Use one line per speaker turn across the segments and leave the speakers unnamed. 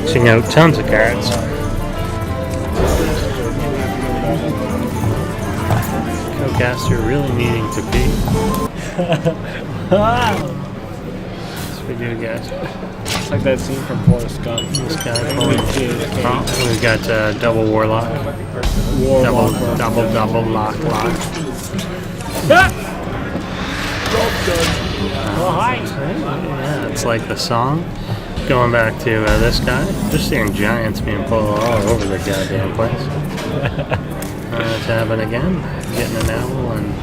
maxing out tons of cards. Co-caster really needing to pee. Yes, we do, guys.
It's like that scene from Forrest Gump.
This guy pulling. Oh, we've got double warlock. Double lock.
Oh, hi.
Yeah, it's like the song. Going back to this guy, just seeing giants being pulled all over the goddamn place. Tapping again, getting an owl and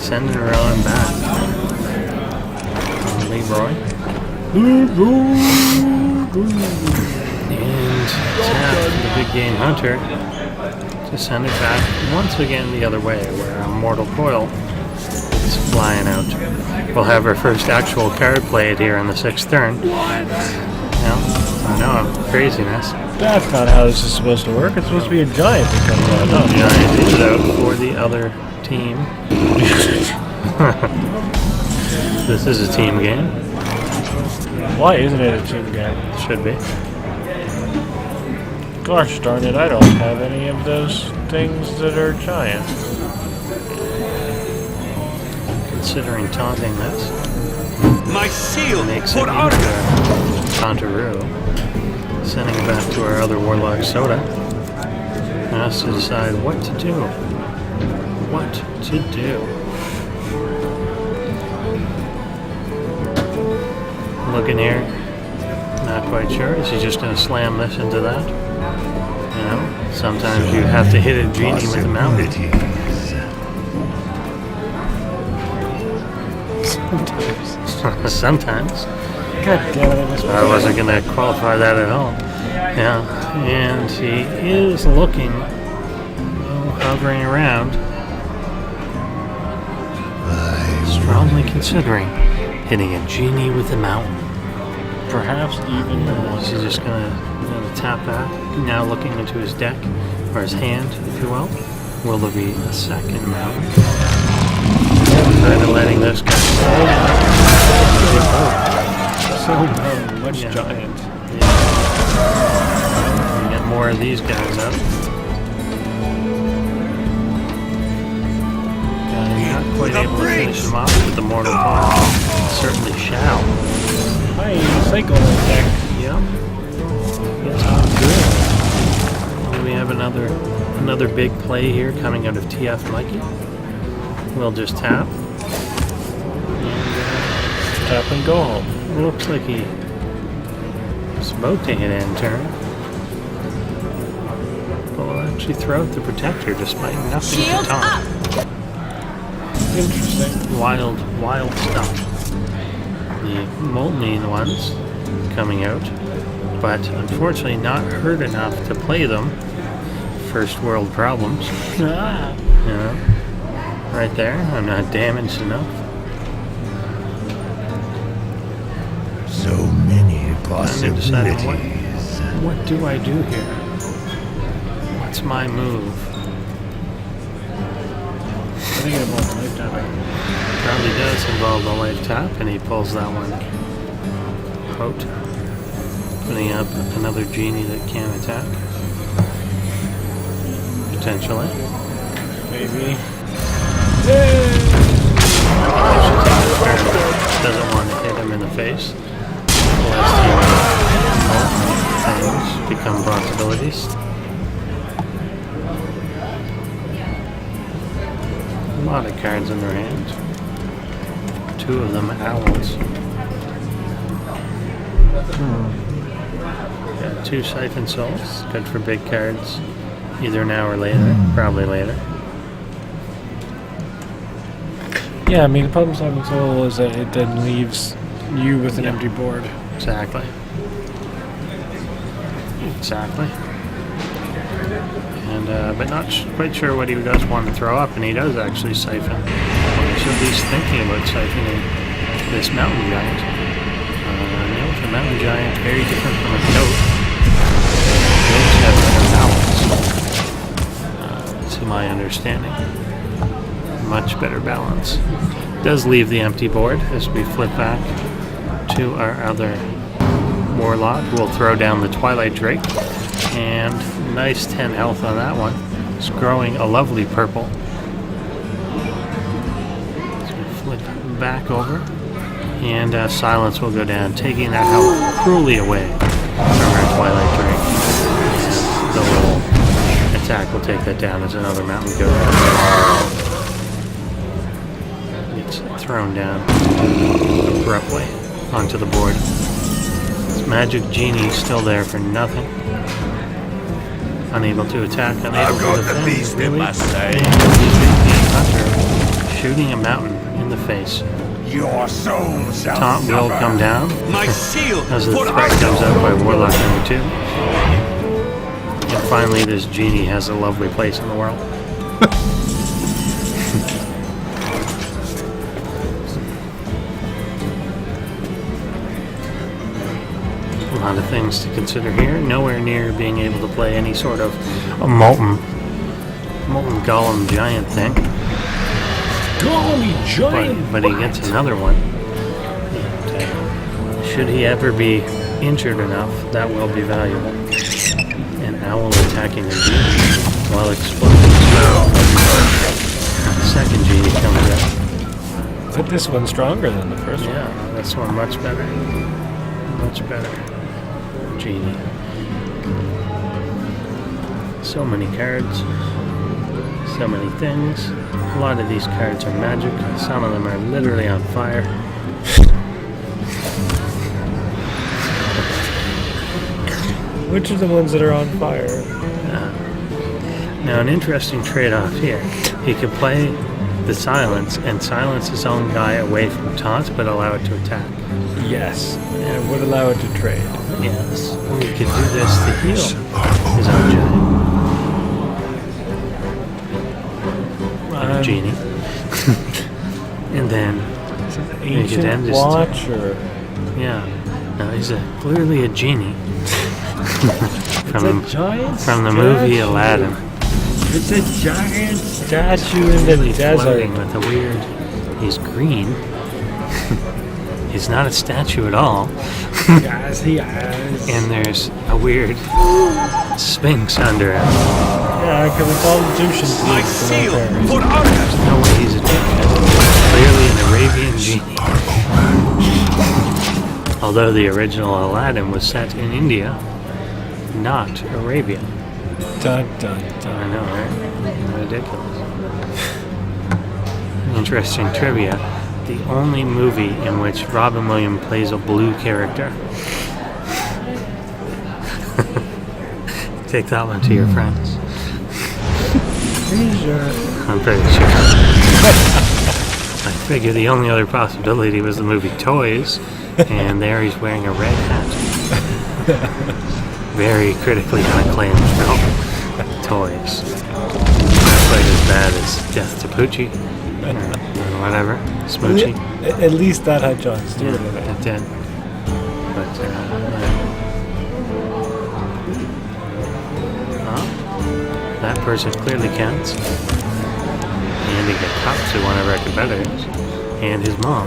sending her on back. Leroy. And tap the big game hunter to send it back once again the other way, where a mortal coil is flying out. We'll have our first actual card played here in the 6th turn. Yeah, I know, craziness.
That's not how this is supposed to work. It's supposed to be a giant that comes out.
No, giant is out for the other team. This is a team game.
Why isn't it a team game?
It should be.
Gosh darn it, I don't have any of those things that are giant.
Considering taunting this.
My seal
Makes
for
it
honor.
Tauntaroo. Sending it back to our other Warlock Soda. And us to decide what to do. What to do. Looking here. Not quite sure. Is he just going to slam this into that? You know, sometimes you have to hit a genie with a mountain. Sometimes.
God damn it,
I wasn't going to qualify that at all. Yeah, and he is looking, hovering around, strongly considering hitting a genie with a mountain.
Perhaps even
Is he just going to tap back, now looking into his deck, or his hand, if you will? Will there be a second mountain? Kind of letting this guy
so much giant.
Yeah. We get more of these guys up. Not quite able to finish him off with the mortal coil. Certainly shall.
Hi, cycle deck.
Yep. It's good. We have another big play here coming out of TFMikey. We'll just tap.
Tap and go home.
Looks like he's about to hit end turn. But we'll actually throw out the protector despite nothing to taunt.
Interesting.
Wild stuff. The Molten ones coming out, but unfortunately not hurt enough to play them. First world problems. You know, right there, I'm not damaged enough.
So many
possibilities. What do I do here? What's my move?
I think it involves life tapping.
Probably does involve the life tap, and he pulls that one out, putting up another genie that can attack. Potentially.
Maybe.
Doesn't want to hit him in the face. Last things become possibilities. A lot of cards in their hand. Two of them owls. Got two Siphon Souls. Good for big cards. Either now or later. Probably later.
Yeah, I mean, the problem with Siphon Soul is that it then leaves you with an empty board.
Exactly. And but not quite sure what he does want to throw up, and he does actually siphon. He's at least thinking about siphoning this mountain giant. The mountain giant, very different from a goat. Goats have better balance, to my understanding. Much better balance. Does leave the empty board as we flip back to our other Warlock will throw down the Twilight Drake, and nice 10 health on that one. It's growing a lovely purple. So flip back over, and Silence will go down, taking that health cruelly away from our Twilight Drake. The little attack will take that down as another mountain goat gets thrown down abruptly onto the board. This magic genie still there for nothing. Unable to attack, unable to defend. Really? And the hunter shooting a mountain in the face.
Your soul shall
Taunt will come down
My seal
as the
for
threat
Arthur.
comes out by Warlock number 2. And finally, this genie has a lovely place in the world. A lot of things to consider here. Nowhere near being able to play any sort of a molten golem giant thing.
Golly giant!
But he gets another one. And, should he ever be injured enough, that will be valuable. An owl attacking a genie while exploding. The second genie comes out.
But this one's stronger than the first one.
Yeah, this one much better. Much better. Genie. So many cards. So many things. A lot of these cards are magic. Some of them are literally on fire.
Which are the ones that are on fire?
Now, an interesting trade-off here. He could play the Silence and silence his own guy away from taunt, but allow it to attack.
Yes, and it would allow it to trade.
Yes. Or he could do this to heal his own giant. Genie. And then he could end
Ancient
his
Watcher.
yeah. Now he's clearly a genie.
It's a giant
from the movie
statue.
Aladdin.
It's a giant statue in the
Floating
desert.
with a weird. He's green. He's not a statue at all.
Yes, he has.
And there's a weird sphinx under it.
Yeah, because it's all Egyptian
My
things in
seal
our fairies.
for Arthur.
No way he's Egyptian. Clearly an Arabian genie. Although the original Aladdin was set in India, not Arabia.
Dun dun
I
dun.
know, right? Ridiculous. Interesting trivia. The only movie in which Robin Williams plays a blue character. Take that one to your friends.
Pretty sure.
I'm pretty sure. I figure the only other possibility was the movie Toys, and there he's wearing a red hat. Very critically unacclaimed film. Toys. Not quite as bad as Death to Poochie. Or whatever. Smoochie.
At least that had Jon Stewart in it.
It did. But, that person clearly counts. And he got cops to one of our competitors. And his mom.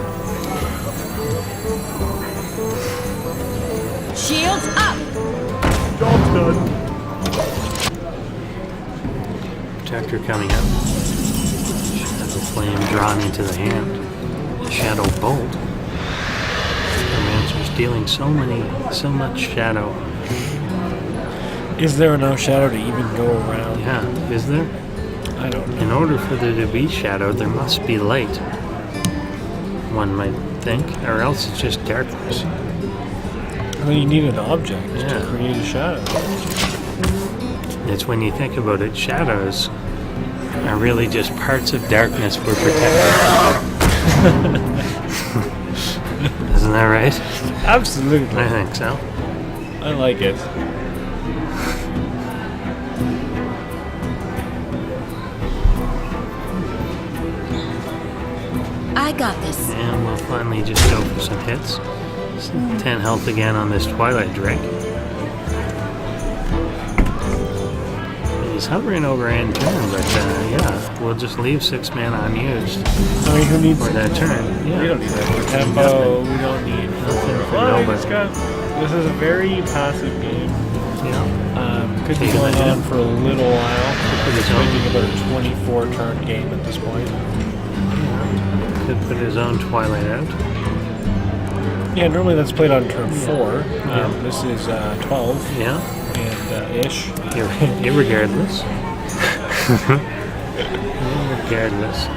Shields up!
Job's done.
Protector coming up. Shadow Flame drawn into the hand. Shadow Bolt. Romancer's dealing so much shadow.
Is there enough shadow to even go around?
Yeah, is there?
I don't know.
In order for there to be shadow, there must be light. One might think, or else it's just darkness.
Well, you need an object
Yeah.
to create a shadow.
It's when you think about it, shadows are really just parts of darkness we're protecting. Isn't that right?
Absolutely.
I think so.
I like it.
I got this.
And we'll finally just go for some hits. 10 health again on this Twilight Drake. He's hovering over end turn, but yeah, we'll just leave 6 mana unused
I mean, who needs
for that turn. Yeah.
We don't need that for tempo. We don't need nothing for
nobody.
This is a very passive game.
Yeah.
Could be
Taking
going
it
on
in.
for a little while.
Put his
It's
own,
making about a 24 turn game at this point.
could put his own Twilight out.
Yeah, normally that's played on turn 4.
Yeah.
This is 12
Yeah.
and ish.
Irregardless. Irregardless.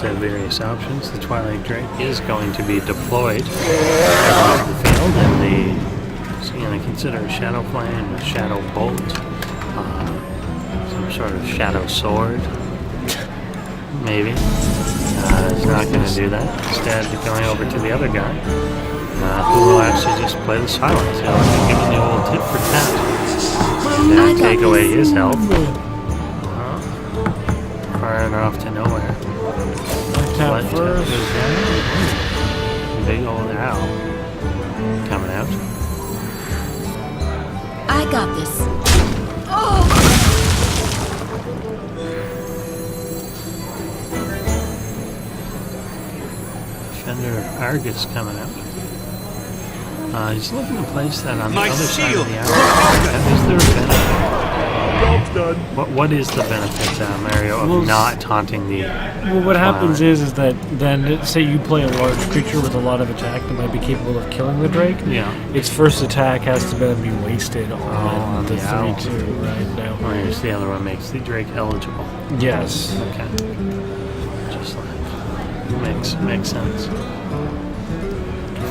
Have various options. The Twilight Drake is going to be deployed across the field, and he's going to consider a Shadow Flame, a Shadow Bolt, some sort of Shadow Sword, maybe. He's not going to do that. Instead, going over to the other guy, who will actually just play the Silence. He'll give him the old tit for tat, and
I got
take away
this.
his health. Firing off to nowhere.
Tap first.
Big old owl coming out.
I got this. Oh!
Defender of Argus coming out. He's looking to place that on the
My
other side
shield.
of the owl. Is there a benefit? What is the benefit, Mario, of
Well,
not taunting the...
Well, what happens is that then, say you play a large creature with a lot of attack that might be capable of killing the Drake.
Yeah.
Its first attack has to then be wasted on the
owl.
3/2 right now.
Whereas the other one makes the Drake eligible.
Yes.
Okay. Just like... Makes sense.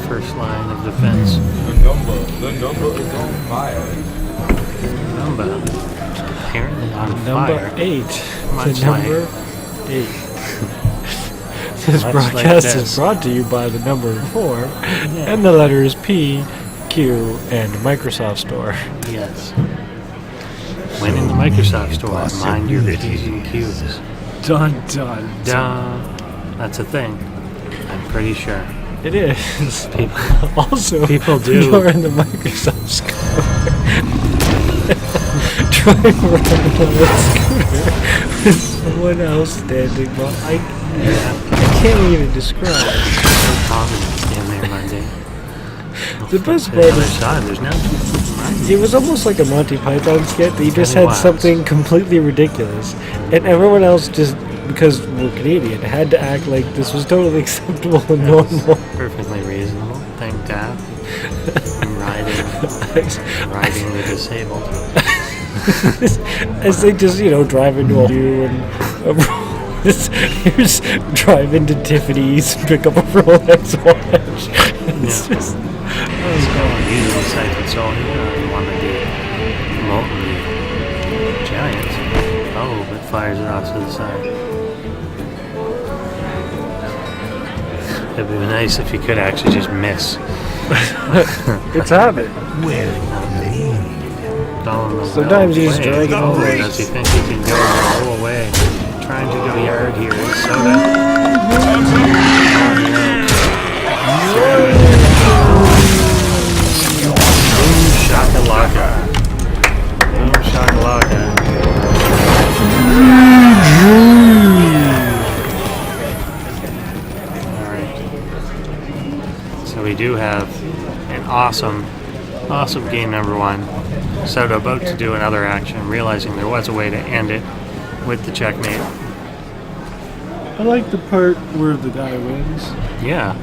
First line of defense.
The number is on fire.
Number. Apparently on
Number
fire.
8.
Much
The number 8. This
Much
broadcast
like this.
is brought to you by the number 4 and the letters P, Q, and Microsoft Store.
Yes. When in the Microsoft Store, mind your P's and Q's.
Dun dun.
Duh. That's a thing. I'm pretty sure.
It is.
People,
Also,
People do.
You're in the Microsoft Store. Driving around on a scooter with someone else standing behind. I can't even describe.
common in there Monday.
The best
To
part
the other
is,
side, there's no
it was almost like a Monty Python skit. That you just
It
had
was.
something completely ridiculous, and everyone else just, because we're Canadian, had to act like this was totally acceptable and normal.
perfectly reasonable. Thank God. I'm riding the disabled.
As they just, drive into a view and here's drive into Tiffany's, pick up a Rolex watch. It's
Yeah.
just,
Using the Siphon Soul here, you want to do Molten Giant. Oh, but fires it off to the side. It'd be nice if you could actually just miss.
it's habit. Sometimes he's dragging all the way.
Does he think he can go the whole way? Trying to go yard here is Soda. Boom shakalaka. Boom shakalaka. Alright. So we do have an awesome game number 1. Soda about to do another action, realizing there was a way to end it with the checkmate.
I like the part where the guy wins.
Yeah.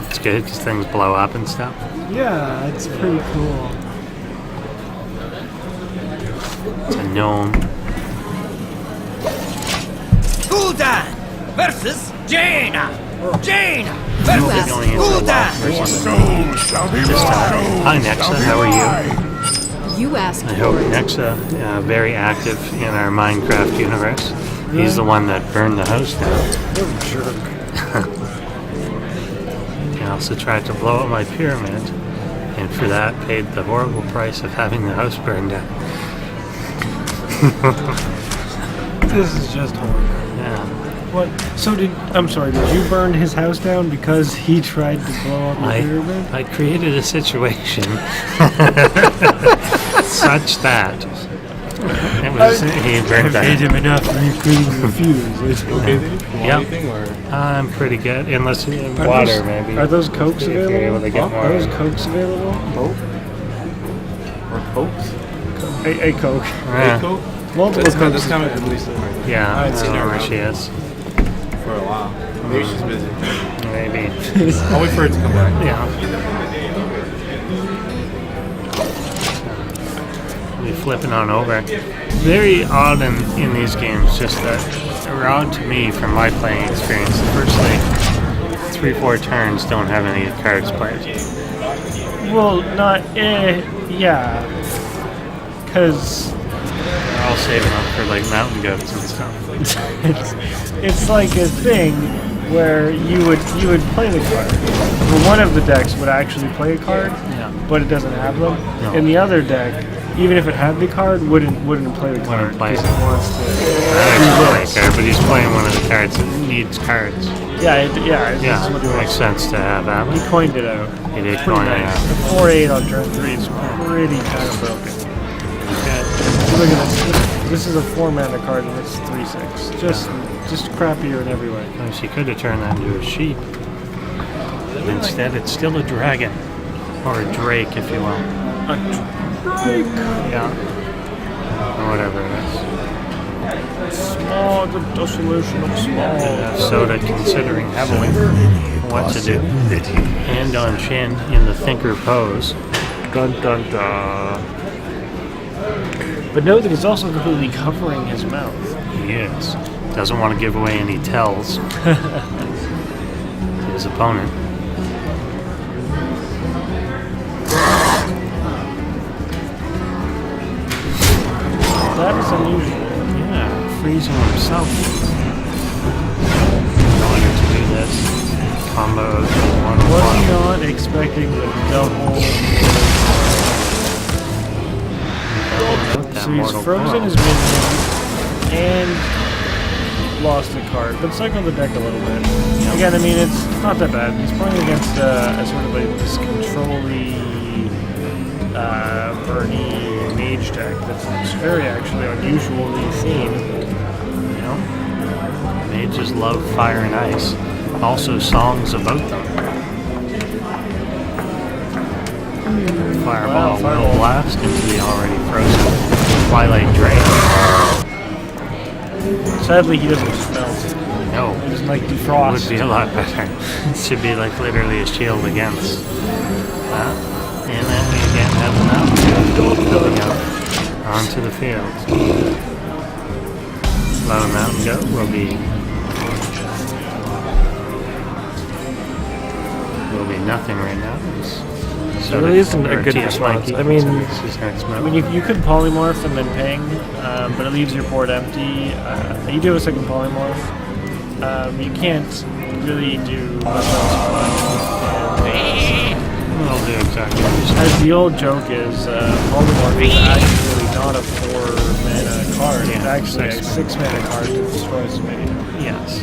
It's good because things blow up and stuff.
Yeah, it's pretty cool.
It's a gnome.
Gul'dan versus Jaina. Jaina
We'll be
versus
going into a lot
Gul'dan.
versus
Soul shall be
hi Nexa, how are you?
You asked
I
for
hope
it.
Nexa, very active in our Minecraft universe. He's the one that burned the house down.
What a jerk.
He also tried to blow up my pyramid, and for that paid the horrible price of having the house burned down.
This is just horrible.
Yeah.
What? So I'm sorry, did you burn his house down because he tried to blow up the pyramid?
I created a situation such that he burned that.
him enough and he couldn't refuse.
Okay, then? Want
Yep.
anything or?
I'm pretty good, unless
Are
water
those-
maybe.
Are those Cokes
If you're able
available?
to get
Are
more.
those Cokes available?
Coke? Or Cokes?
A Coke.
Yeah.
Coke?
Multiple
That's
Cokes.
kind of at least in my
Yeah, I
I'd
don't
seen
know
her
where
around
she is.
for a while. Maybe she's busy.
Maybe.
I'll wait for her to come back.
Yeah. Be flipping on over. Very odd in these games, just that, or odd to me from my playing experience. The first like 3-4 turns don't have any cards played.
Well, not, yeah. Because
They're all saving up for like mountain goats and stuff.
it's like a thing where you would play the card. Well, one of the decks would actually play a card,
Yeah.
but it doesn't have them.
No.
And the other deck, even if it had the card, wouldn't play the card
play
because
it.
it wants to.
But he's playing one of the cards that needs cards.
Yeah, it's
Yeah,
what
it
it
makes sense to have that.
He coined it out.
He did
Pretty
coin it
nice.
out.
The 4-8 on turn 3 is pretty kind of broken. Look at this. This is a 4-mana card and it's 3/6. Just crappier in every way.
Oh, she could have turned that into a sheep. But instead, it's still a dragon. Or a drake, if you will. Yeah. Or whatever it is.
Small, the dissolution of small.
Soda considering heavily what to do. Hand on chin in the thinker pose.
Dun dun dun. But note that he's also completely covering his mouth.
He is. Doesn't want to give away any tells to his opponent.
That is unusual.
Yeah, freezing himself. In order to do this, combos
Was he
1-1.
not expecting the double? So he's frozen his minion and lost a card, but cycled the deck a little bit. Again, I mean, it's not that bad. He's playing against a sort of like this control-y, Bernie mage deck that's very actually unusually seen.
You know, mages love fire and ice. Also, songs about them. Fireball will blast into the already frozen Twilight Drake.
Sadly, he doesn't smell.
No,
He doesn't like
would
defrost.
be a lot better. Should be like literally a shield against that. And then we again have the mountain going out onto the field. Low mountain goat will be nothing right now.
It really isn't a good response. I mean, you could polymorph and then ping, but it leaves your board empty. You do have a second polymorph. You can't really do much else.
I'll do exactly what you said.
As the old joke is, polymorph is actually not a 4-mana card. It's actually a 6-mana card to destroy his minion.
Yes.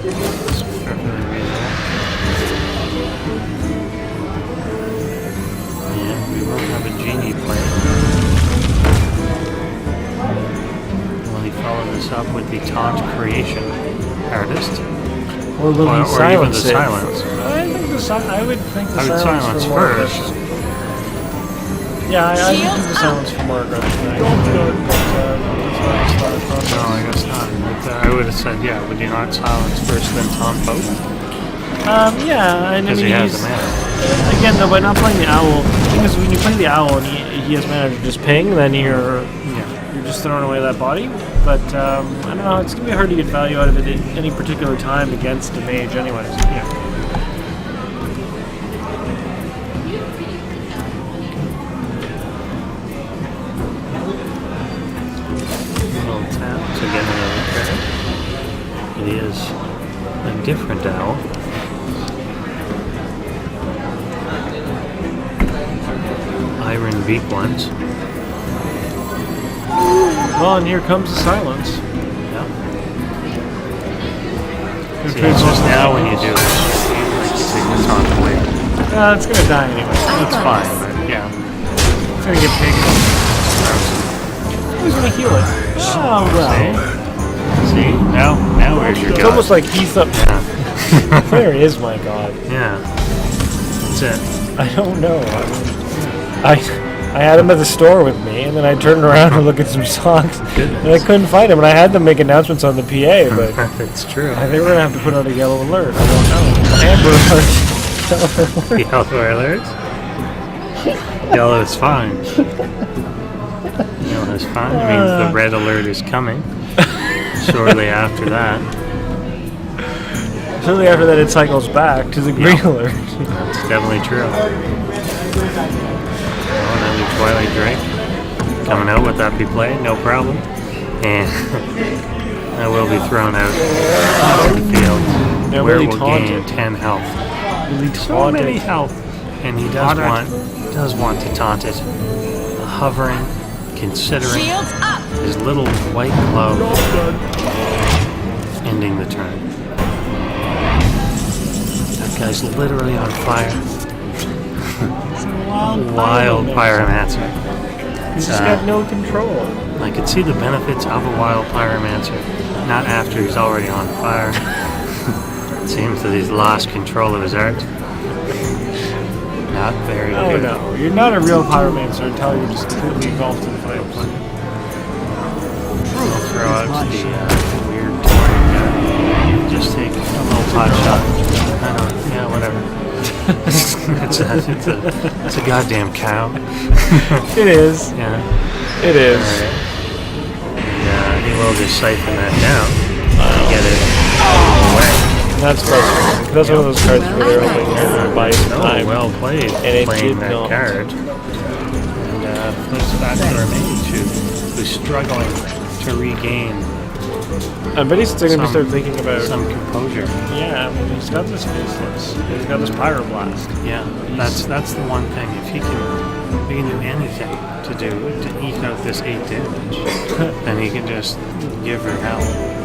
It's perfectly reasonable. And we will have a genie play. Will he follow this up with the taunt creation artist?
Or will he
Or even the
silence it?
silence?
I would think the
I would
silence
silence
for more
first.
aggression. Yeah, I would do the silence for more aggression.
No, I guess not. But, I would have said, yeah, would you not silence first, then taunt both?
Yeah, and I
Because
mean,
he has
he's,
the mana.
again, though, by not playing the owl, because when you play the owl and he has mana to just ping, then you're just throwing away that body. But I don't know, it's gonna be hard to get value out of it at any particular time against a mage, anyways. Yeah.
Little tap to get another card. It is a different owl. Iron beak ones.
Well, and here comes the silence.
Yeah. See, it's just now when you do this, you take the taunt away.
It's gonna die anyway.
That's fine, but yeah.
It's gonna get pinged. Who's gonna heal it? Oh, well.
See, now where's your
It's
god?
almost like he's up.
Yeah.
Where is my god?
Yeah. That's it.
I don't know. I had him at the store with me, and then I turned around to look at some socks, and I couldn't find him. And I had them make announcements on the PA, but
That's true.
I think we're gonna have to put out a yellow alert. I don't know. Amber alert.
Yellow alert? Yellow is fine. Yellow is fine. It means the red alert is coming. Shortly after that.
Shortly after that, it cycles back to the green alert.
That's definitely true. Another Twilight Drake coming out with that be played, no problem. And I will be thrown out onto the field
They're
where
really
we'll
taunted.
gain 10 health.
Really
So many health. And he does want to taunt it. Hovering, considering
Shields up!
his little white glove ending the turn. That guy's literally on fire. Wild pyromancer.
He's just got no control.
I could see the benefits of a wild pyromancer, not after he's already on fire. It seems that he's lost control of his art. Not very
Oh
good.
no, you're not a real pyromancer until you're just completely engulfed in flames.
I'll throw out the weird Taurian guy. Just take a little pot shot. I don't, yeah, whatever. it's a goddamn cow.
It is.
Yeah.
It is.
Alright. And he will just siphon that down to get it away.
That's frustrating. That's one of those cards where they're hoping to buy some
Oh,
time.
well played.
And it
playing
did
that
not.
card. And flips back to our mage who's struggling to regain
I bet he's going to start thinking about.
some composure.
Yeah, I mean, he's got this faceless. He's got this pyroblast.
Yeah, that's the one thing. If he can do anything to eke out this 8 damage, then he can just give her hell.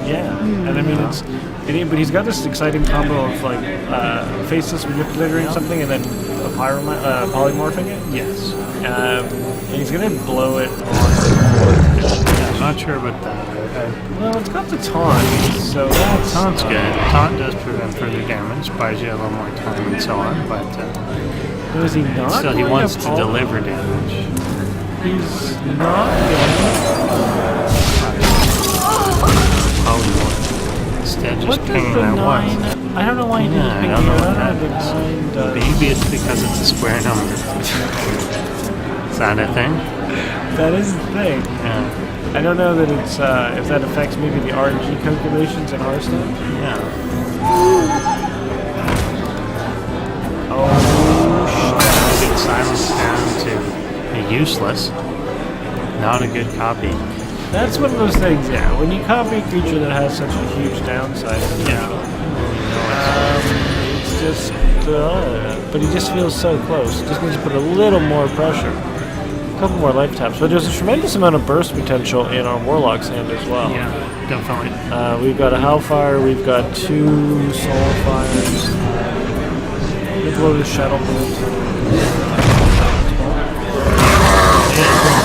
Yeah, and I mean but he's got this exciting combo of like faceless manipulating something and then a polymorphing it.
Yes.
And he's gonna blow it on.
Yeah, I'm not sure about that.
Well, it's got the taunt, so that's
Taunt's good. Taunt does prevent further damage, buys you a little more time and so on, but
is he not?
still he
going
wants to
poly-
deliver damage.
He's not going.
Polymorph. Instead, just
What does
pinging
the
that
9?
once.
I don't know why he didn't
Yeah, I
ping
don't know
you.
what
I
that
don't know
is.
what the 9 does.
Maybe it's because it's a square number. Is that a thing?
That is the thing.
Yeah.
I don't know that it's if that affects maybe the RNG calculations in Hearthstone.
Yeah.
Oh,
Get silence down to a useless. Not a good copy.
that's one of those things. Yeah, when you copy a creature that has such a huge downside,
Yeah.
it's just. But he just feels so close. Just needs to put a little more pressure. A couple more life taps. But there's a tremendous amount of burst potential in our Warlock's hand as well.
Yeah, definitely.
We've got a Hellfire, we've got 2 Soulfires. We blow the Shadow Bolt.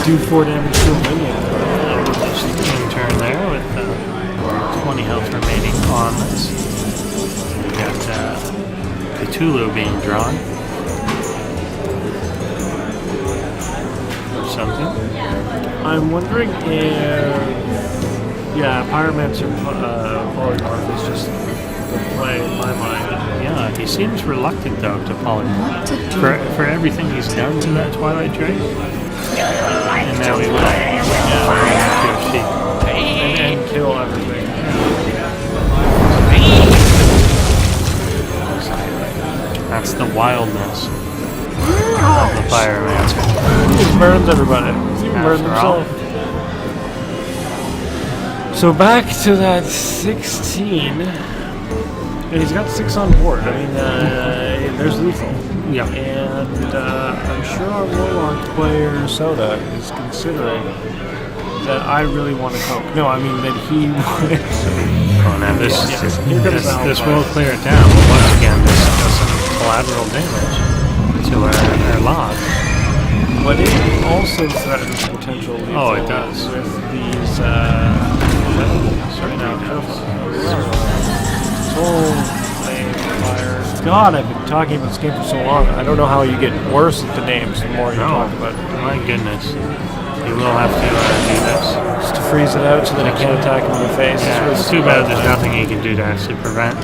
Do 4 damage to a minion.
Just in turn there with 20 health remaining on this. We got Cthulhu being drawn. Or something.
I'm wondering if... Yeah, Pyromancer Polymorph is just the play in my mind.
Yeah, he seems reluctant though to polymorph. For everything he's done to that Twilight Drake. And now he will.
And kill everything.
That's the wildness of the Pyromancer.
He just burns everybody. He even burns
After all.
himself. So back to that 16. And he's got 6 on board. I mean, there's lethal.
Yeah.
And I'm sure our Warlock player Soda is considering that I really want to cope. No, I mean that he wanted.
Oh, now this will clear it down, but once again, this does some collateral damage to our log.
But it also threatens potential lethal.
Oh, it does.
With these, sorry now, soul flame fire. God, I've been talking about this game for so long. I don't know how you get worse at the names the more you talk about it.
My goodness. You will have to do this.
Just to freeze it out so that it can't attack him in the face.
Yeah, it's too bad there's nothing you can do to actually prevent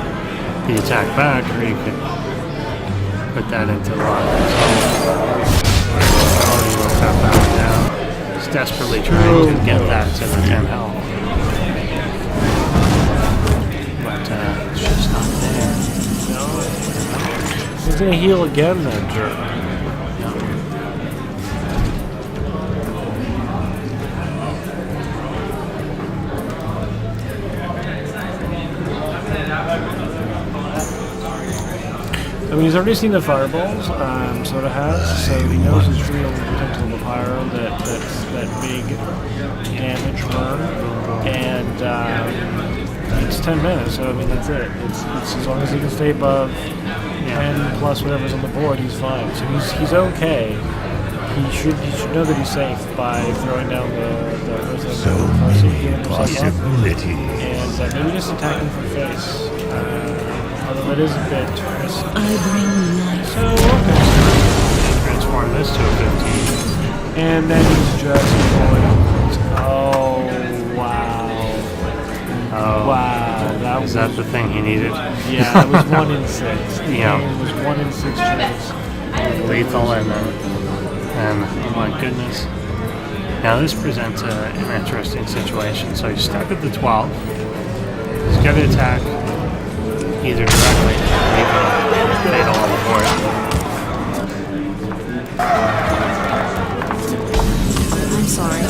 the attack back, or you could put that into log. Oh, you will tap that one down. He's desperately trying to get that to the 10 health. But it's just not there.
He's gonna heal again, that jerk. I mean, he's already seen the fireballs, Soda has, so he knows his real potential of the pyro, that big damage burn, and it's 10 minutes, so I mean, that's it. It's as long as he can stay above 10 plus whatever's on the board, he's fine. So he's okay. He should know that he's safe by throwing down the
possibility.
And maybe just attacking from face. Although it is a bit risky.
I bring life.
So, okay.
Transform this to a 15.
And then he's just going. Oh, wow.
Oh.
Wow.
Is that the thing he needed?
Yeah, it was 1 in 6. The
Yeah.
game was 1 in 6 chance.
Lethal and oh my goodness. Now this presents an interesting situation. So he's stuck at the 12. He's got to attack either directly or even fatal on the board.
I'm sorry.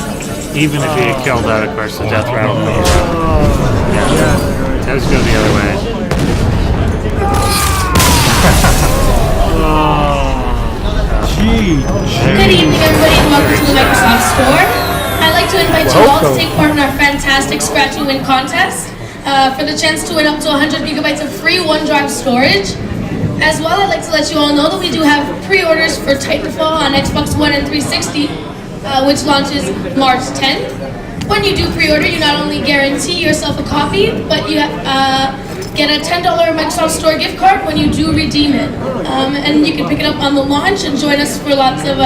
Even if he had killed that, of course, the death rattle would be it does go the other way.
Good evening, everybody, and welcome to the Microsoft Store. I'd like to invite you all to take part in our fantastic Scratch and Win contest for the chance to win up to 100 gigabytes of free OneDrive storage. As well, I'd like to let you all know that we do have pre-orders for Titanfall on Xbox One and 360, which launches March 10th. When you do pre-order, you not only guarantee yourself a copy, but you get a $10 Microsoft Store gift card when you do redeem it. And you can pick it up on the launch and join us for lots of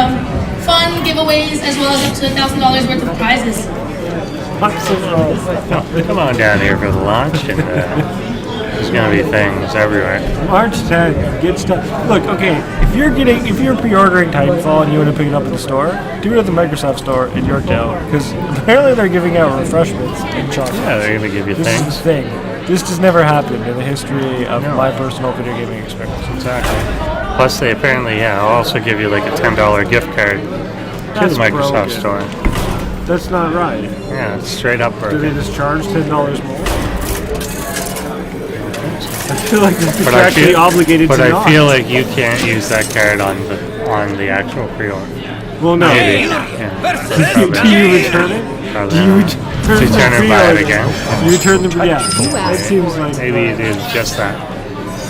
fun giveaways, as well as up to $1,000 worth of prizes.
Come on down here for the launch, and there's going to be things everywhere.
March 10th, get stuff. Look, okay, if you're pre-ordering Titanfall and you want to pick it up in the store, do it at the Microsoft Store in Yorkdale, because apparently they're giving out refreshments and chocolate.
Yeah, they're going to give you
This
things.
is the thing. This has never happened in the history of my personal video gaming experience.
Exactly. Plus, they apparently, will also give you like a $10 gift card to
That's
the Microsoft
broken.
Store.
That's not right.
Yeah, it's straight up
Do they
broken.
just charge $10 more? I feel like they're
But
contractually obligated to
but
not.
I feel like you can't use that card on the actual pre-order.
Well, no.
Maybe.
Hey,
Yeah.
Do you return it?
Probably
Do you
not.
return
To
the
turn it by it
pre-order?
again.
You return the yeah.
You
That
asked.
seems like
Maybe you do just that.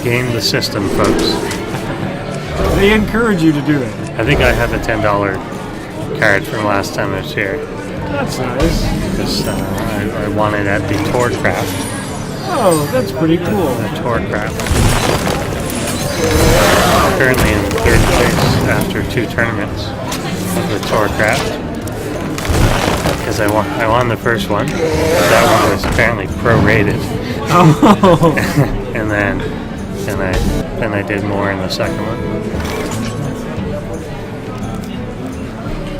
Game the system, folks.
they encourage you to do it.
I think I have a $10 card from last time I was here.
That's nice.
Because I won it at the Tourcraft.
Oh, that's pretty cool.
Tourcraft. Currently in 3rd place after 2 tournaments of the Tourcraft. Because I won the first one. That one was apparently prorated.
Oh.
And then I did more in the second one.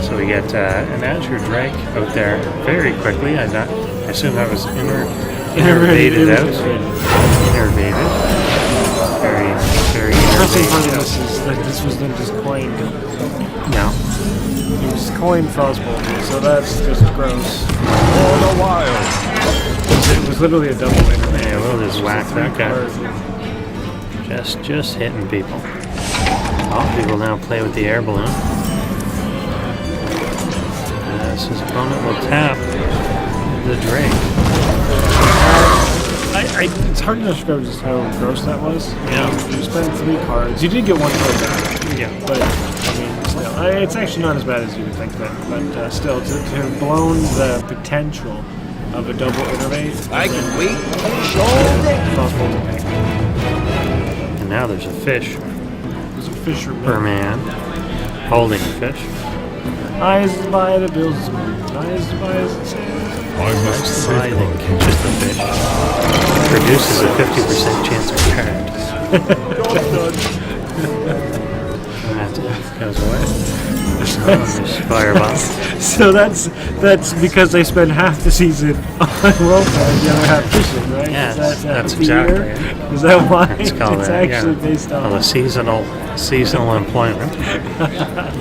So we get an Azure Drake out there very quickly. I assume that was innervated out. Innervated. Very
Interesting part of
innervated.
this is that this was then just coined.
No.
It was coined Frostbolt, so that's just gross.
For the wild.
It was literally a double winner.
Yeah, we'll just whack that guy. Just hitting people. Oh, people now play with the air balloon. guess his opponent will tap the Drake.
It's hard to describe just how gross that was.
Yeah.
You spent 3 cards. You did get 1 card back.
Yeah.
But, I mean, still. It's actually not as bad as you would think that. But still, to have blown the potential of a double innervate.
I can wait.
Possible to make.
And now there's a fish
There's a fisherman.
per man holding a fish.
Eyes by the bills. Eyes by the sails.
I must
I think just a fish produces a 50% chance of card. That goes away. There's fireball.
So that's because they spend half the season on World Cup and the other half fishing, right?
Yes,
Is that,
that's
the
exactly
year?
it.
Is that why
It's called
it's
that,
actually
yeah.
based on?
Well, the seasonal employment. You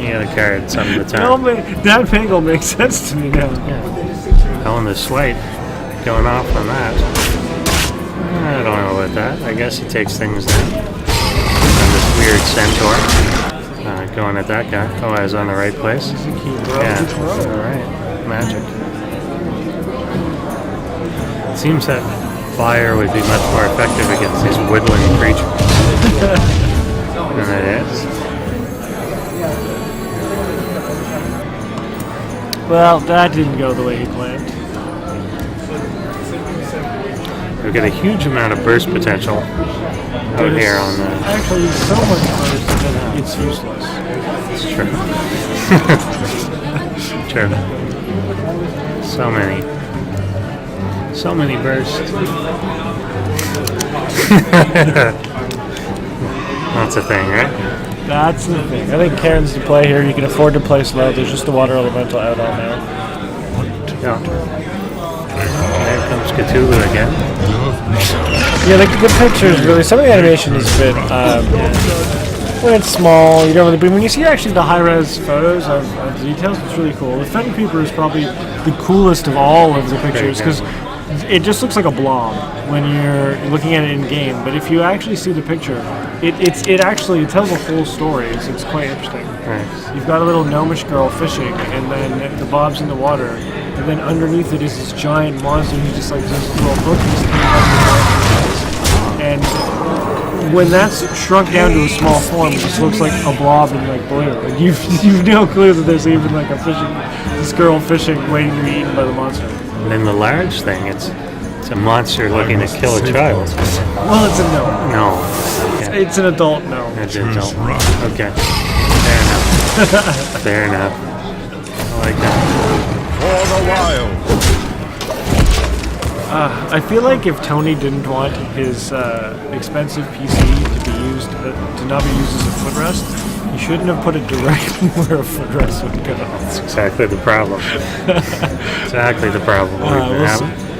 get a card some of the
No,
time.
but that angle makes sense to me now.
Yeah. Oh, and the Slate going off on that. I don't know about that. I guess he takes things down. And this weird centaur going at that guy. Oh, I was on the right place. Yeah, all right. Magic. It seems that fire would be much more effective against these woodland creatures than it is.
Well, that didn't go the way he planned.
We've got a huge amount of burst potential out here on the.
Actually, so much worse that it's useless.
It's true. True. So many bursts. That's a thing, right?
That's the thing. I think Karen's the play here. You can afford to play slow. There's just the water elemental out on there.
Yeah. There comes Cthulhu again.
Yeah, like the pictures really. Some of the animation is a bit. When it's small, you don't really. But when you see actually the high-res photos of the details, it's really cool. The Fen Creeper is probably the coolest of all of the pictures because it just looks like a blob when you're looking at it in game. But if you actually see the picture, it actually tells a whole story. It's quite interesting.
Right.
You've got a little gnomish girl fishing, and then the bob's in the water, and then underneath it is this giant monster who just like this little hook he's and when that's shrunk down to a small form, it just looks like a blob in like blue. And you've no clue that there's even like this girl fishing waiting to be eaten by the monster.
And then the large thing, it's a monster looking to kill a child.
Well, it's a no.
No. Okay.
It's an adult no.
It's an adult. Okay. Fair enough. I like that.
For the wild.
I feel like if Tony didn't want his expensive PC to be used to not be used as a footrest, he shouldn't have put it directly where a footrest would go.
That's exactly the problem. Exactly the problem.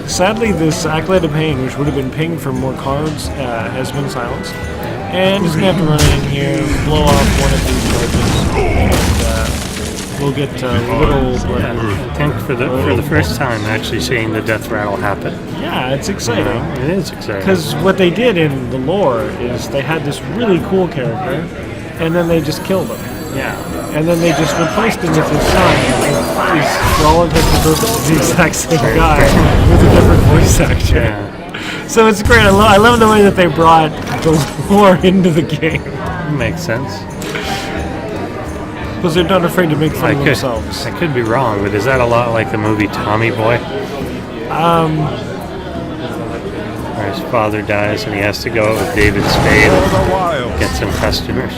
Sadly, this Acolyte of Pain, which would have been pinged for more cards, has been silenced. And just gonna have to run in here, blow off one of these charges, and we'll get a little.
I think for the first time, actually seeing the death rattle happen.
Yeah, it's exciting.
It is exciting.
Because what they did in the lore is they had this really cool character, and then they just killed him.
Yeah.
And then they just replaced him with his son. He's, for all intents and purposes, the exact same guy with a different voice actor.
Yeah.
So it's great. I love the way that they brought the lore into the game.
Makes sense.
Because they're not afraid to make fun of themselves.
I could be wrong, but is that a lot like the movie Tommy Boy? Where his father dies and he has to go out with David Spade and get some customers.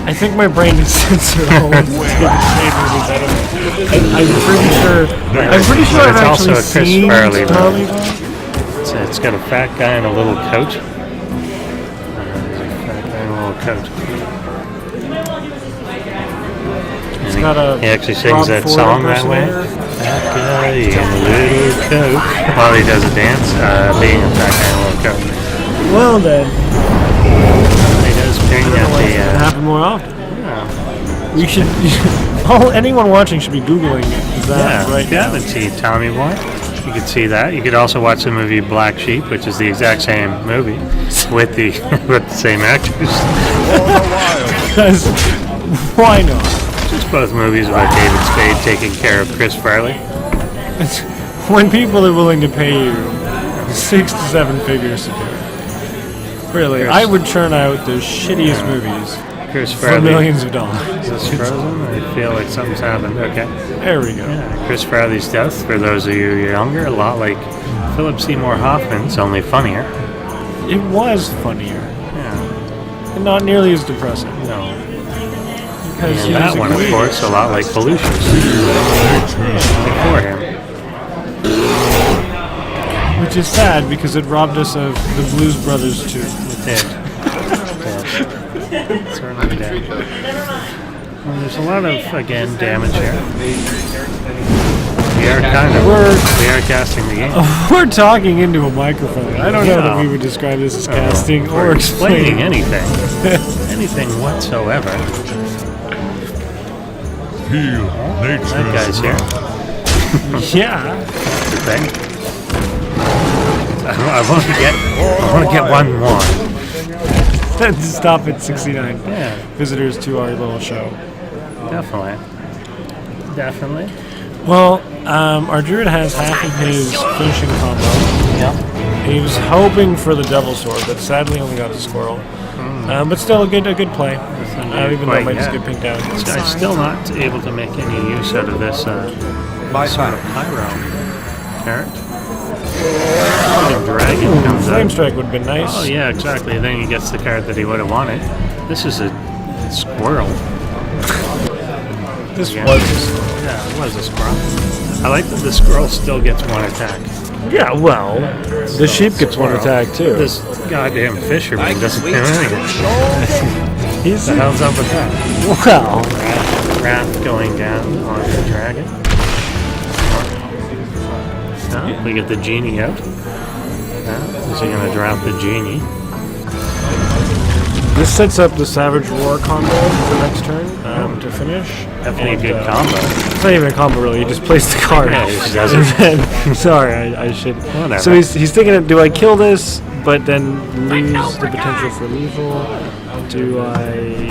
I think my brain is censored all of David Spade movies. I'm pretty sure I've
It's also
actually
a Chris
seen
Farley
Tommy
movie.
Boy.
It's got a fat guy in a little coat. Fat guy in a little coat.
It's got a
He actually sings
Rob
that
Ford
song that way.
impersonator.
Fat guy in a little coat. While he does a dance, being a fat guy in a little coat.
Well then,
He does ping at
it
the.
happen more often.
Yeah.
You should anyone watching should be Googling that right
if you
now.
haven't seen Tommy Boy, you could see that. You could also watch the movie Black Sheep, which is the exact same movie with the with the same actors.
Because why not?
Just Both movies about David Spade taking care of Chris Farley.
When people are willing to pay you 6 to 7 figures to do it. Really, I would churn out the shittiest movies
Chris
for
Farley.
millions of dollars.
Is this frozen? I feel like something's happened. Okay.
There we go.
Yeah, Chris Farley's death, for those of you younger, a lot like Philip Seymour Hoffman's, only funnier.
It was funnier.
Yeah.
And not nearly as depressing.
No.
Because
And that one, of course, a lot like Belushi's. Before him.
Which is sad because it robbed us of the Blues Brothers too.
It did. Certainly did. Well, there's a lot of, again, damage here. We are casting the game.
We're talking into a microphone. I don't know that we would describe this as casting or
explaining anything. Anything whatsoever.
Feel
That guy's here.
Yeah.
Good thing. I want to get one more.
Stop at 69
Yeah,
visitors to our little show.
definitely. Definitely.
Well, our druid has half of his finishing combo.
Yeah.
And he was hoping for the double sword, but sadly only got the squirrel. But still a good play. Even though it might just get pinked out.
I'm still not able to make any use out of this sort of pyro carrot. The dragon comes
Flame
out.
strike would have been nice.
Oh yeah, exactly. Then he gets the card that he would have wanted. This is a squirrel.
This
Yeah.
was.
Yeah, it was a squirrel. I like that the squirrel still gets one attack.
Yeah, well, the sheep gets one attack too.
This goddamn fisherman doesn't do anything.
He's
The hell's up with that?
well.
Wrath going down on the dragon. No, we get the genie out. Is he going to drop the genie?
This sets up the Savage Roar combo for next turn to finish.
Definitely
And,
a good combo.
It's not even a combo really. He just plays the card.
Yeah, he just does it.
And then- sorry, I should.
Whatever.
So he's thinking, do I kill this, but then lose the potential for lethal? Do I?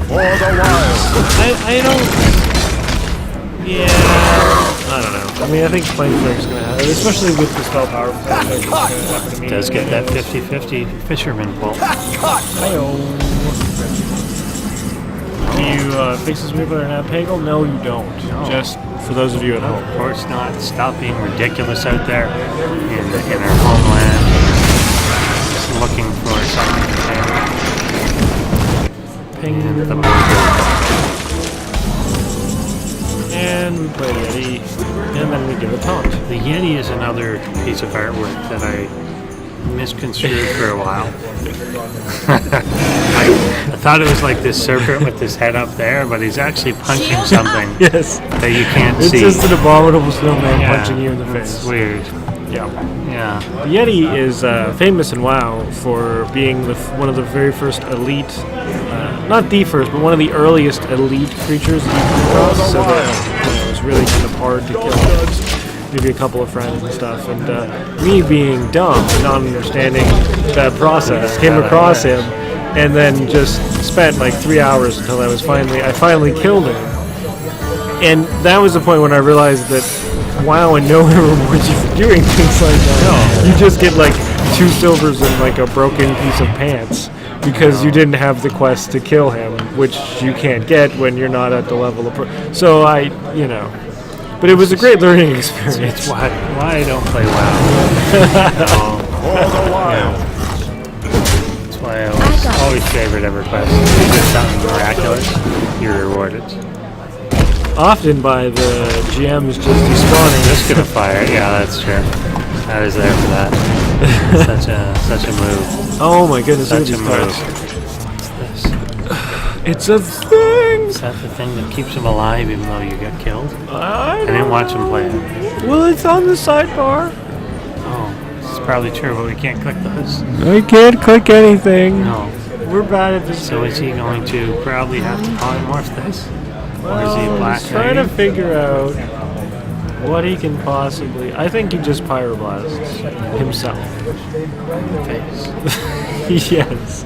For the wild.
I don't. Yeah, I don't know. I mean, I think Flame Strike's gonna happen, especially with the spell power. Flame Strike is gonna happen to me.
Does get that 50-50 fisherman pull.
Do you fix this move with an Pagel? No, you don't.
No.
Just for those of you at home.
Of course not. Stop being ridiculous out there in our homeland. Just looking for something to
Ping.
do. The
And we play Yeti, and then we give a taunt.
The Yeti is another piece of artwork that I misconstrued for a while. I thought it was like this serpent with his head up there, but he's actually punching something
Yes.
that you can't
It's
see.
just an abominable snowman
Yeah,
punching you in the
it's
face.
weird.
Yeah.
Yeah.
The Yeti is famous in WoW for being one of the very first elite, not the first, but one of the earliest elite creatures that you come across. So that it was really kind of hard to kill. Maybe a couple of friends and stuff. And me being dumb and not understanding that process, came across him, and then just spent like 3 hours until I finally killed him. And that was the point when I realized that WoW and nowhere rewards you for doing things like that. You just get like 2 silvers and like a broken piece of pants because you didn't have the quest to kill him, which you can't get when you're not at the level of so but it was a great learning experience.
It's why I don't play WoW.
For the wild.
That's why I always favorite EverQuest. If you did something miraculous, you're rewarded.
Often by the GMs just despawning.
Just gonna fire. Yeah, that's true. I was there for that. Such a move.
Oh my goodness, look at
Such a
these
move.
cards.
What's this?
It's a thing!
Is that the thing that keeps him alive even though you get killed?
I
I didn't watch him play it.
Well, it's on the sidebar.
Oh, it's probably true, but we can't click those.
I can't click anything.
No.
We're bad at this.
So is he going to probably have to polymorph this? Or is he a black
He's trying to
lady?
figure out what he can possibly. I think he just pyroblasts himself.
Face.
Yes.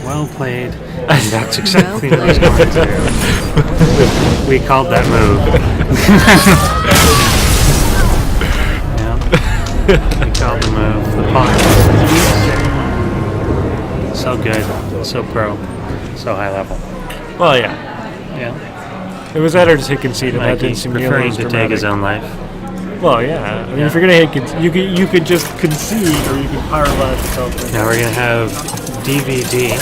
Well played. And that's exactly what I was going to do. We called that move. Yeah. We called the move. The pawn. So good. So pro. So high level.
Well, yeah.
Yeah.
It was better to concede, and that didn't
Mikey
seem nearly
preferring
as
to take
dramatic.
his own life.
Well, yeah. I mean, if you're gonna hit, you could just concede, or you could power blast yourself.
Now we're gonna have DVD.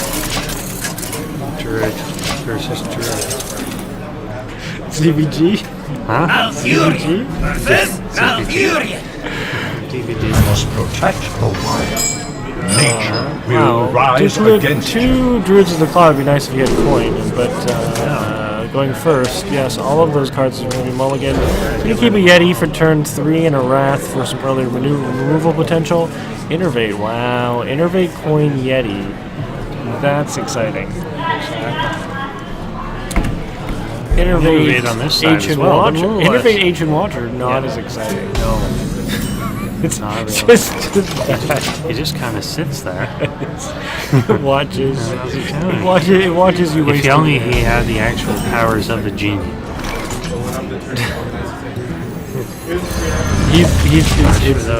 Druid versus Druid.
CVG?
Huh?
CVG?
DVD.
Must protect the wild. Nature will rise against you.
Two Druids of the Claw would be nice if you had coin, but going first, yes, all of those cards are going to be mulligan. You keep a Yeti for turn 3 and a Wrath for some earlier removal potential. Innervate, wow. Innervate coin Yeti. That's exciting.
Innervate on this side as
Ancient
well, but
Watcher.
a little less.
Innervate Ancient Watcher, not
Yeah.
as exciting.
No.
It's
Not really.
just
He just kind of sits there.
it watches.
How's he doing?
It watches you waste.
If only he had the actual powers of the genie.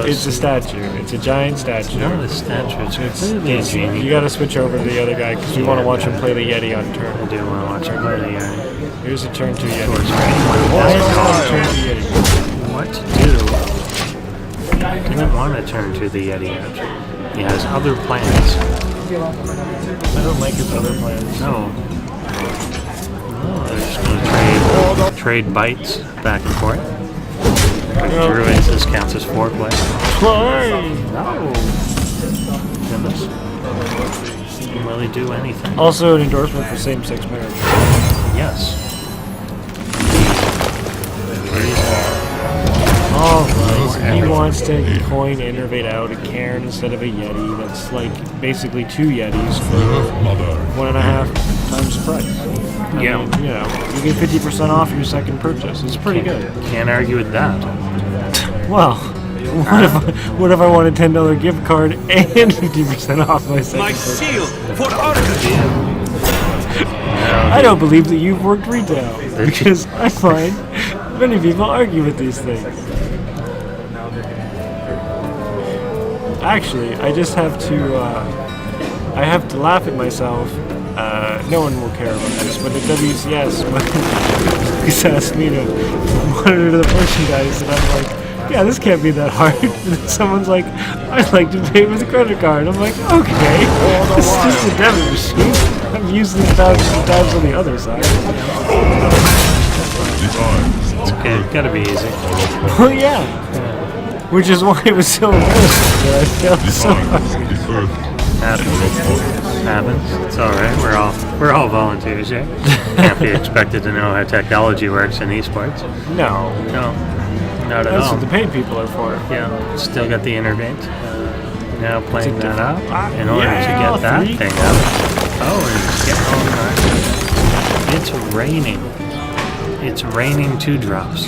It's a statue. It's a giant statue.
No, the statue. It's completely a genie.
You gotta switch over to the other guy because you want to watch him play the Yeti on turn.
I do want to watch it play the
Here's a turn 2 Yeti.
Towards
Why is it called a turn 2 Yeti?
What to do? He didn't want to turn to the Yeti out. He has other plans.
I don't like his other plans.
No. They're just going to trade bites back and forth. Druids, this counts as foreplay. No. Goodness. Didn't really do anything.
Also, an endorsement for same-sex marriage.
Yes.
Oh, he wants to coin innervate out a Cairn instead of a Yeti. That's like basically 2 Yetis for
Mother.
1.5 times the price. I
Yeah.
mean, you know, you get 50% off your second purchase. It's pretty good.
Can't argue with that.
Well, what if I want a $10 gift card and 50% off my second purchase?
for Arcady.
I don't believe that you've worked retail because I find many people argue with these things. Actually, I just have to laugh at myself. No one will care about this, but at WCS, when he's asked me to monitor the merchandise, and I'm like, yeah, this can't be that hard. And then someone's like, I'd like to pay with a credit card. I'm like, okay, this is just a debit machine. I've used this thousands of times on the other side.
It's okay. Gotta be easy.
Well, yeah. Which is why it was so embarrassing that I failed so hard.
Happens. It's all right. We're all volunteers here. Can't be expected to know how technology works in esports.
No.
No, not at
That's
all.
what the paid people are for.
Yeah, still got the intervent. Now playing that up in order
yeah,
to get that
three.
thing up. Oh, and it's getting all right. It's raining. It's raining 2-drops.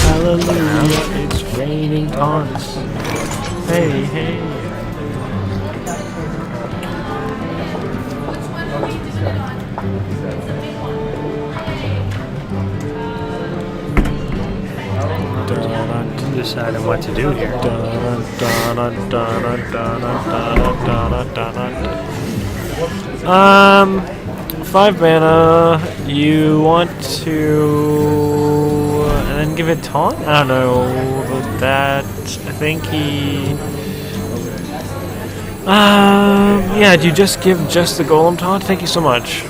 Hallelujah, it's raining taunts. Hey, hey.
Deciding what to do here.
5 mana. You want to and then give it taunt? I don't know about that. I think he. Yeah. Do you just give just the golem taunt? Thank you so much.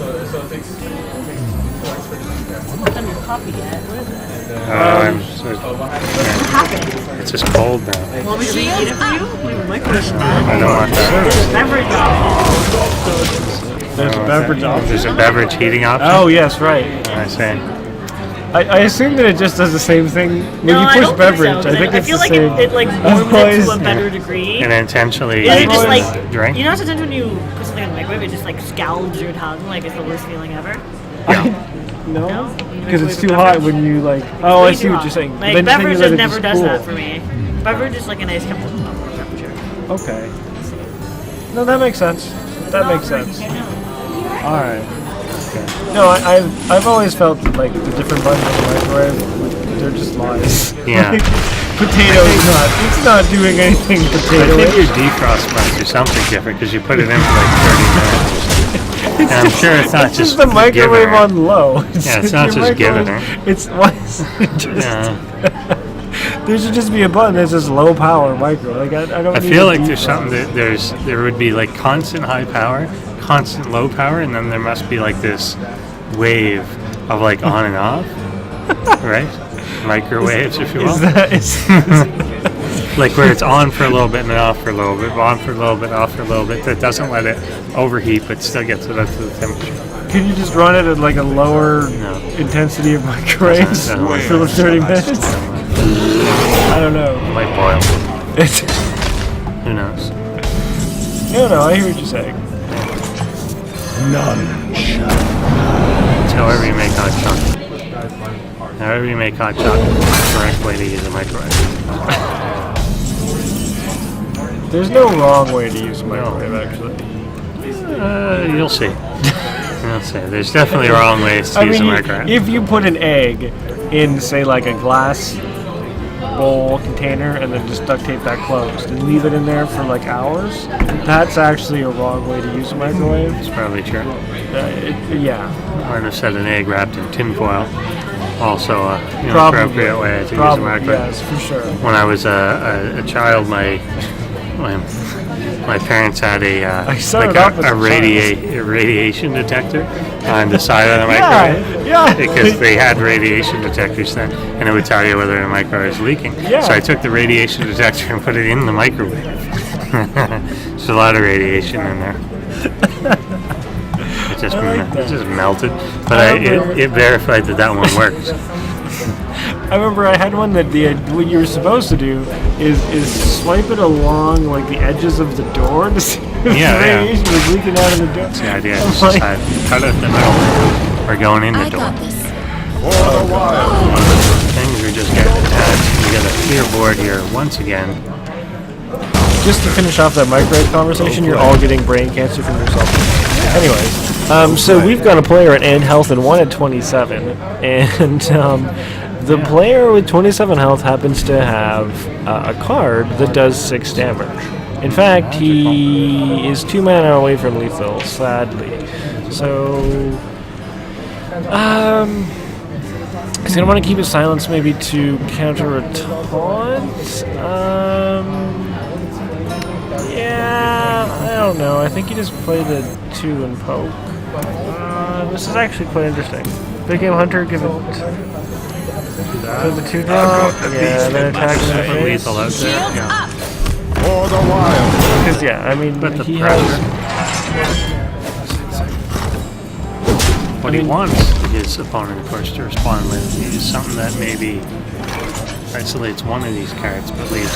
It's just cold now.
Want me to reheat it for you? My question.
I don't want that.
Beverage
There's a beverage option.
There's a beverage heating option.
Oh yes, right.
I see.
I assume that it just does the same thing when
No,
you
I
push
don't
beverage.
think so.
I think
I
it's
feel
the
like
same.
it like warms it to a better degree.
And intentionally
And it just
always
like
drink.
you know sometimes when you put something in the microwave, it just like scalds your tongue like it's the worst feeling ever.
No,
No?
because it's too
Beverage?
hot when you like. Oh, I
Way
see
too
what
hot.
you're saying.
Like
Then
beverage
you
just
let it
never does
cool.
that for me. Beverage is like a nice temperature.
Okay. No, that makes sense. That makes sense. All right.
Okay.
No, I've always felt that, like, the different buttons in the microwave, they're just lies.
Yeah.
Like, potato is not. It's not doing anything
I
potato.
think your defrost must do something different because you put it in for like 30 minutes. And I'm sure it's not
It's
just
the microwave
giving her.
on low.
Yeah, it's not
your
just giving her.
microwave- It's why is it just.
Yeah.
There should just be a button that says low power micro. Like I don't.
I
need
feel
a
like there's
defrost.
something that there would be like constant high power, constant low power, and then there must be like this wave of like on and off, right? Microwaves, if you will.
Is
Like where it's on for a little bit and then off for a little bit, on for a little bit, off for a little bit. That doesn't let it overheat, but still gets it up to the temperature.
Can you just run it at like a lower
No.
intensity of microwaves
Doesn't work.
for the 30 minutes? I don't know.
It might boil.
It's,
Who knows?
no, I hear what you're saying.
None shall.
It's however you make hot chocolate. However you make hot chocolate, the correct way to use a microwave.
There's no wrong way to use a microwave, actually.
You'll see. You'll see. There's definitely wrong ways to use a microwave.
if you put an egg in, say, like a glass bowl container and then just duct tape that closed and leave it in there for like hours, that's actually a wrong way to use a microwave.
It's probably true.
Yeah.
Or to set an egg wrapped in tinfoil. Also a
Probably.
appropriate way to use a
Probably,
microwave.
yes, for sure.
When I was a child, my parents had a radiation detector on the side of the microwave.
Yeah.
Because they had radiation detectors then, and it would tell you whether the microwave was leaking.
Yeah.
So I took the radiation detector and put it in the microwave. There's a lot of radiation in there. It just melted, but it verified that one works.
I remember I had one that what you were supposed to do is swipe it along like the edges of the door to see if the radiation was leaking out of the door.
That's the idea. It's just cut it in the middle or going in the
I
door.
got this.
Things are just getting attached. You got a clear board here once again.
Just to finish off that microwave conversation, you're all getting brain cancer from yourself. Anyways, so we've got a player at end health and one at 27, and the player with 27 health happens to have a card that does 6 damage. In fact, he is 2 mana away from lethal, sadly. So, he's gonna want to keep his silence maybe to counter a taunt. Yeah, I don't know. I think you just play the 2 and poke. This is actually quite interesting. Big Game Hunter, give it to the 2 drop. Yeah, then attack in the face.
Lethal out there. Yeah.
For the wild.
Because, yeah, I mean,
But the
he
pressure.
has.
What he wants his opponent, of course, to respond with is something that maybe isolates one of these cards, but leaves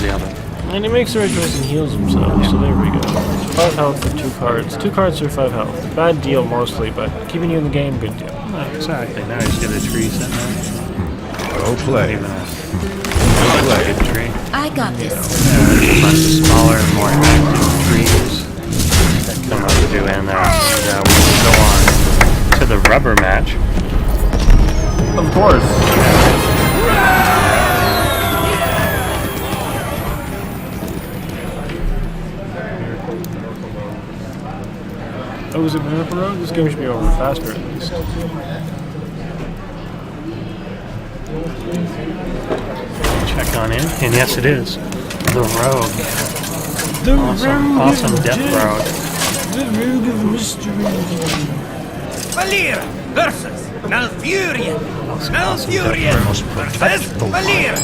the other.
And he makes the right choice and heals himself, so there we go. 5 health for 2 cards. 2 cards for 5 health. Bad deal mostly, but keeping you in the game, good deal.
Exactly. Now he's got a tree sitting there.
Well played.
Even a
Well
good
played.
tree.
I got this.
There's a bunch of smaller and more active trees that come out to do, and we will go on to the rubber match.
Of course. Oh, is it Miracle Road? This game should be over faster at least.
Check on in, and yes, it is. The Rogue. Awesome Death Rogue.
The Rogue of Mystery.
Valir versus Malfurion. Malfurion versus Valir.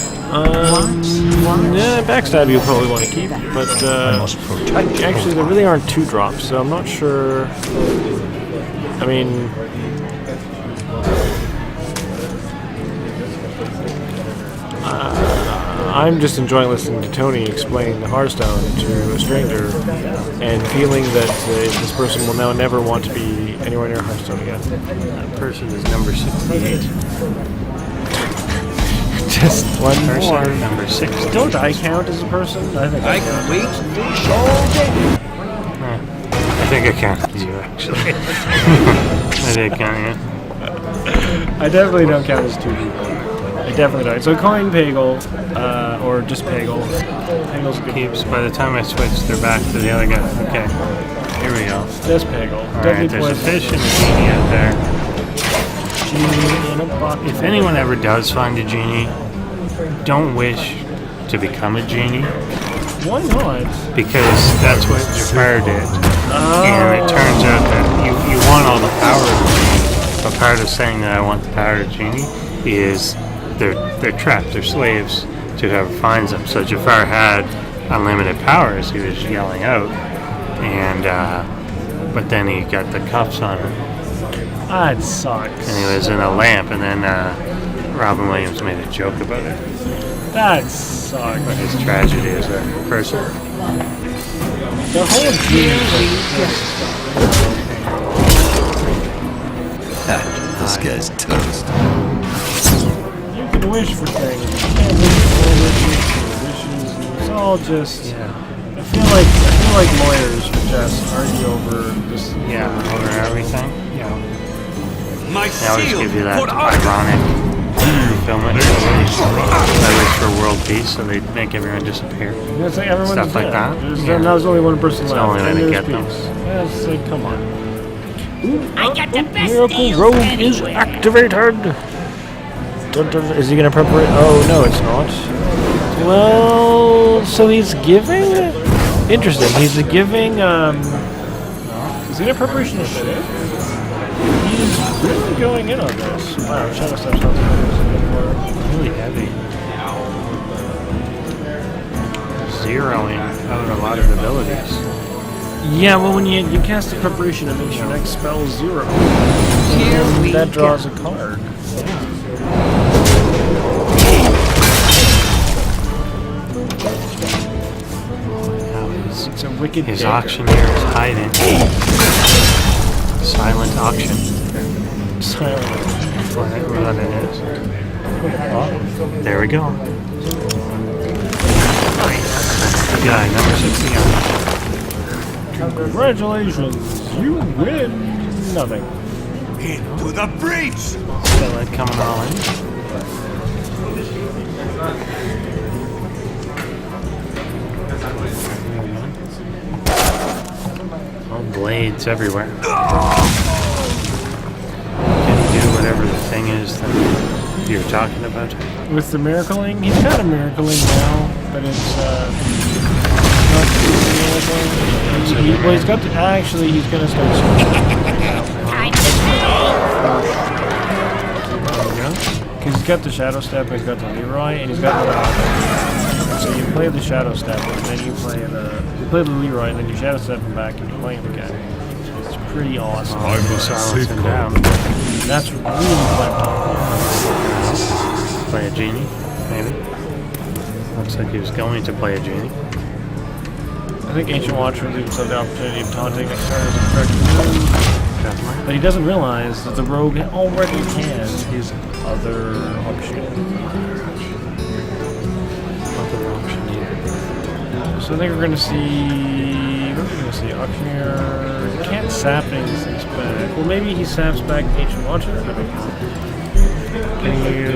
Yeah, backstab you probably want to keep, but actually there really aren't 2 drops, so I'm not sure. I mean, I'm just enjoying listening to Tony explain the Hearthstone to a stranger and feeling that this person will now never want to be anywhere near Hearthstone again.
That person is number 68.
Just one more.
Person number 6.
Don't I count as a person? I think
I can wait fish all day.
I think I counted you, actually. I did count you.
I definitely don't count as 2 people. I definitely don't. So coin Pagel, or just Pagel. Pagel's good.
Keeps. By the time I switch, they're back to the other guy. Okay. Here we go.
Just Pagel.
Alright, there's a fish and a genie out there.
Genie in a bucket.
If anyone ever does find a genie, don't wish to become a genie,
Why not?
because that's what Jafar did. And it turns out that you want all the power of the genie, but part of saying that I want the power of the genie is they're trapped, they're slaves to whoever finds them. So Jafar had unlimited powers, he was yelling out, and but then he got the cuffs on him.
That sucks.
And he was in a lamp, and then Robin Williams made a joke about it.
That sucks.
But his tragedy as a person.
The whole genie
This guy's toast.
You can wish for things. You can't wish for wishes. It's all just.
Yeah.
I feel like lawyers would just argue over this.
Yeah, over everything. Yeah.
My
They always
seal
give you that
for honor.
ironic fulfillment. I wish for world peace, so they make everyone disappear.
It's like everyone's
Stuff like
dead.
that.
There's,
Yeah.
Now there's only one person
It's the
left.
only way
and
to
there's
get them.
peace. Yeah, it's like, come on.
I got the best
Miracle
deals
Rogue is
anywhere.
activated. Dun, dun, is he gonna prepare? Oh no, it's not. Well, so he's giving. Interesting. He's giving. Is he in a preparation to ship? He's really going in on this. Wow, Shadow Step sounds
Really heavy. Zeroing out a lot of abilities.
Yeah, well, when you cast a preparation, it makes your next spell 0.
Here we
That draws
go.
a card.
Now
It's a wicked
his
dagger.
auctioneer is hiding. Silent auction.
Silent.
That's what it is. Oh, there we go. That's the guy, number 69.
Congratulations, you win nothing.
Into the breach.
Skillet coming all in. Oh, blades everywhere. Can he do whatever the thing is that you're talking about?
With the miracling, he's kind of miracling now, but it's not well, he's got to, actually, he's gonna start because he's got the Shadow Step, he's got the Leroy, and he's got the so you play the Shadow Step, and then you play the Leroy, and then you Shadow Step him back, and you play him again. It's pretty awesome.
Oh, you silence him down.
That's really fun.
Play a genie, maybe. Looks like he was going to play a genie.
I think Ancient Watcher will leave himself the opportunity of taunting next turn as a correct move.
Definitely.
But he doesn't realize that the rogue already has his other option.
Other auctioneer.
So I think we're going to see... What are we going to see? Auctioneer... Can't sap things back. Well, maybe he saps back Ancient Watcher?
Can you...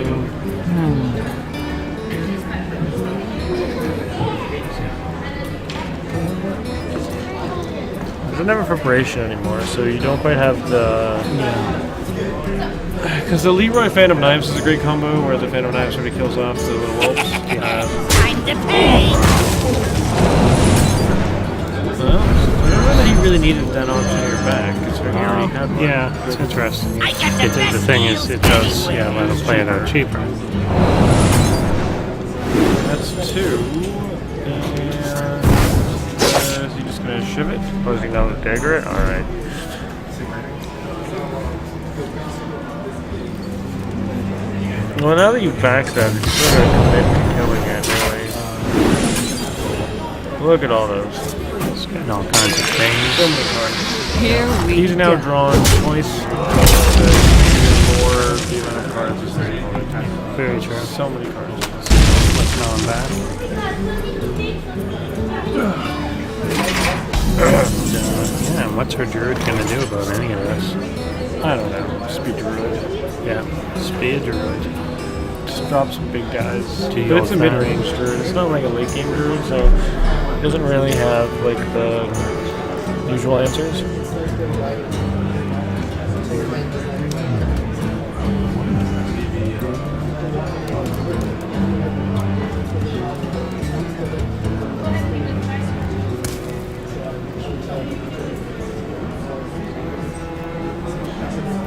There's never preparation anymore, so you don't quite have the... Because the Leroy Phantom Knives is a great combo, where the Phantom Knives sort of kills off the little whelps.
Time to pay.
Well, I don't know that he really needed that Auctioneer back, considering he already had one.
Yeah, it's interesting.
I got the
The
best
thing is, it does,
anywhere.
let him play it out cheaper.
That's 2. And is he just gonna shiv it? Opposing down to dagger it? Alright. Well, now that you've backstabbed, you sort of commit to killing it, really. Look at all those.
It's getting all kinds of things.
So many cards.
Here we
He's now
go.
drawn twice. More the amount of cards this is.
Very true.
So many cards.
What's on back? Yeah, what's her druid gonna do about any of this?
I don't know. Speed druid.
Yeah, speed druid.
Just drop some big guys.
Do
But
you
it's a
know
mid-range druid. It's not like a late game druid, so it doesn't really have like the usual answers.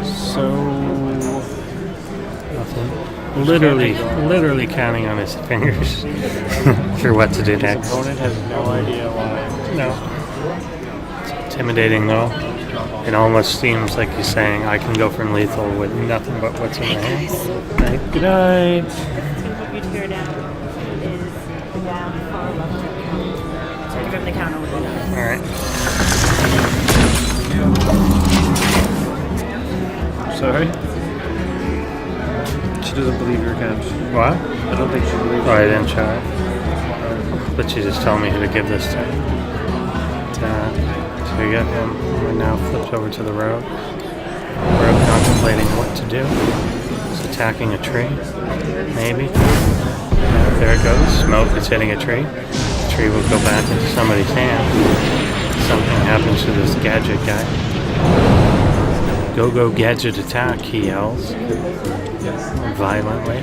So
Nothing. Literally counting on his fingers for what to do
his
next.
opponent has no idea why.
No. It's intimidating though. It almost seems like he's saying, I can go for lethal with nothing but what's in my hand. Right?
Good night.
What you tear down is down far left of the counter. So give him the counter with it.
Alright.
Sorry? She doesn't believe your count.
What?
I don't think she believes
Oh, I
you.
didn't try. But she just told me who to give this to. So we got him. We're now flipped over to the rogue. Rogue contemplating what to do. He's attacking a tree. Maybe. Yeah, there it goes. Smoke is hitting a tree. The tree will go back into somebody's hand. Something happens to this gadget guy. Go gadget attack, he yells. Violently.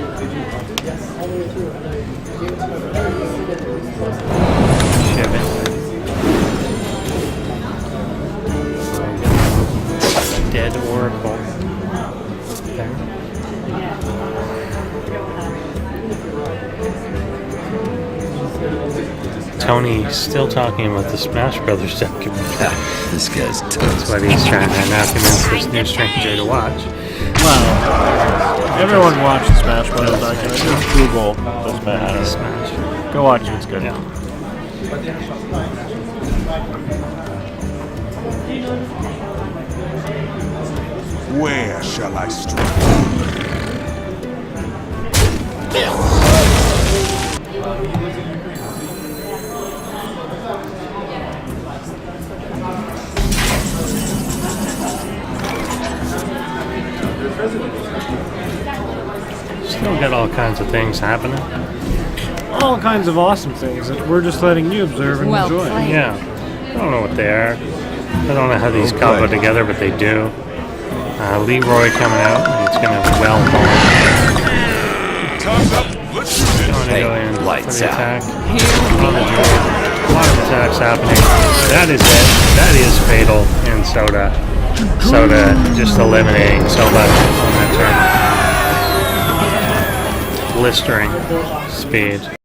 Shiving. Dead Oracle. There. Tony still talking about the Smash Brothers documentary.
This guy's
That's
toast.
what he's trying to now convince this new stranger to watch.
Well, everyone watches Smash Brothers documentary. Just Google doesn't matter.
Smash.
Go watch it, it's good.
Yeah.
Where shall I strike?
Still got all kinds of things happening.
All kinds of awesome things that we're just letting you observe and
Well
enjoy.
played.
Yeah. I don't know what they are. I don't know how these combo together, but they do. Leroy coming out. And it's going to well home.
Time's up. Let's do this.
Going to go in for
lights
the
out.
attack. A lot of attacks happening. That is it. That is fatal in Soda. Soda just eliminating so much on that turn. Blistering speed.